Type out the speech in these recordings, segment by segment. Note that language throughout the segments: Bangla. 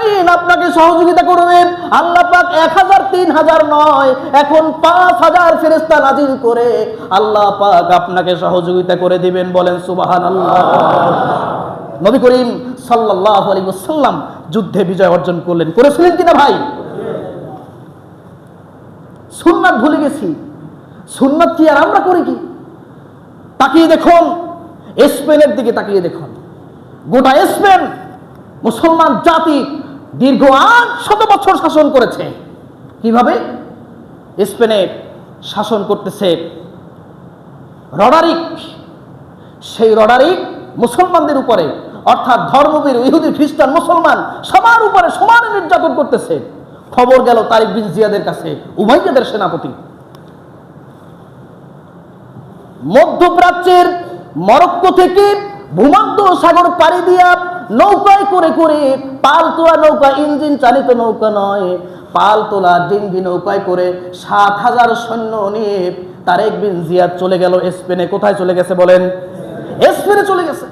আলামিন আপনাকে সহযোগিতা করবেন। আল্লাহ পাক 1000 3000 নয়, এখন 5000 ফেরেশতা নাজিল করে আল্লাহ পাক আপনাকে সহযোগিতা করে দিবেন। বলেন সুবহানাল্লাহ। নবী করিম সাল্লাল্লাহু আলাইহি ওয়াসাল্লাম যুদ্ধে বিজয় অর্জন করলেন, করেছিলেন কিনা ভাই? সুন্নাত ভুলে গেছি। সুন্নাত কি আর আমরা করি কি? তাকিয়ে দেখুন স্পেনের দিকে, তাকিয়ে দেখুন গোটা স্পেন মুসলমান জাতি দীর্ঘ 800 বছর শাসন করেছে। কিভাবে? স্পেনে শাসন করতেছে রডারিক। সেই রডারিক মুসলমানদের উপরে, অর্থাৎ ধর্মবীর ইহুদি খ্রিস্টান মুসলমান সবার উপরে সমানে নির্যাতন করতেছে। খবর গেল তারিক বিন জিয়াদের কাছে, উমাইয়াদের সেনাপতি। মধ্যপ্রাচ্যের মরক্কো থেকে ভূমধ্য সাগর পাড়ি দিয়া নৌকায় করে করে, পালতোলা নৌকা, ইঞ্জিন চালিত নৌকা নয়, পালতোলা ডিঙ্গি নৌকায় করে 7000 সৈন্য নিয়ে তারেক বিন জিয়াদ চলে গেল স্পেনে। কোথায় চলে গেছে বলেন? স্পেনে চলে গেছে।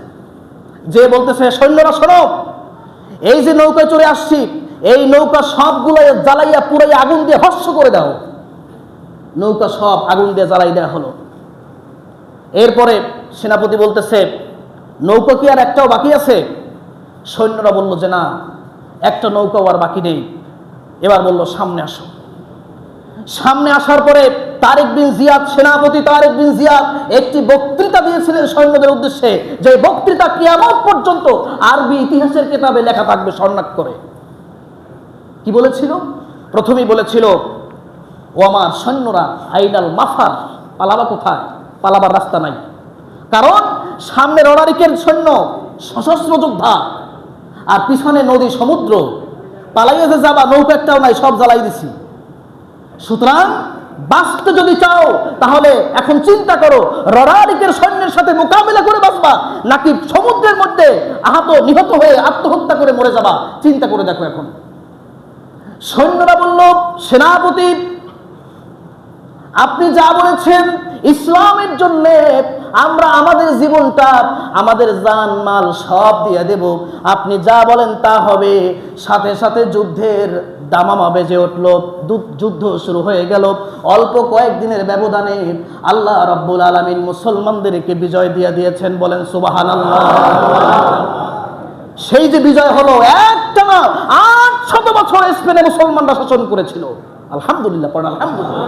যে বলতেছে সৈন্যরা শোনো, এই যে নৌকায় চলে আসছি, এই নৌকা সবগুলো জ্বালাইয়া পুরাই আগুন দিয়ে ভস্ম করে দাও। নৌকা সব আগুন দিয়ে জ্বালাই দেওয়া হলো। এরপরে সেনাপতি বলতেছে নৌকা কি আর একটাও বাকি আছে? সৈন্যরা বলল যে না, একটা নৌকাও আর বাকি নেই। এবার বলল সামনে আসো। সামনে আসার পরে তারেক বিন জিয়াদ, সেনাপতি তারেক বিন জিয়াদ একটি বক্তৃতা দিয়েছিলেন সৈন্যদের উদ্দেশ্যে, যে বক্তৃতা কিয়ামত পর্যন্ত আরবি ইতিহাসের কিতাবে লেখা থাকবে স্বর্ণাক করে। কি বলেছিল? প্রথমেই বলেছিল, ও আমার সৈন্যরা, আইনাল মাফার, পালাবা কোথায়? পালাবার রাস্তা নাই। কারণ সামনে রডারিকের সৈন্য, সশস্ত্র যোদ্ধা, আর পিছনে নদী সমুদ্র। পালাইয়ে যে যাবা, নৌকা একটাও নাই, সব জ্বালাই দিছি। সুতরাং বাঁচতে যদি চাও তাহলে এখন চিন্তা করো, রডারিকের সৈন্যের সাথে মোকাবিলা করে বাঁচবা, নাকি সমুদ্রের মধ্যে আহত নিহত হয়ে আত্মহত্যা করে মরে যাবা। চিন্তা করে দেখো। এখন সৈন্যরা বলল, সেনাপতি আপনি যা বলেছেন ইসলামের জন্য আমরা আমাদের জীবনটা, আমাদের জান মাল সব দিয়ে দেব। আপনি যা বলেন তা হবে। সাথে সাথে যুদ্ধের দামামা বেজে উঠল। যুদ্ধ শুরু হয়ে গেল। অল্প কয়েকদিনের ব্যবধানে আল্লাহ রাব্বুল আলামিন মুসলমানদেরকে বিজয় দিয়ে দিয়েছেন। বলেন সুবহানাল্লাহ। সেই যে বিজয় হলো, একটানা 800 বছর স্পেনে মুসলমানরা শাসন করেছিল। আলহামদুলিল্লাহ, পড়েন আলহামদুলিল্লাহ।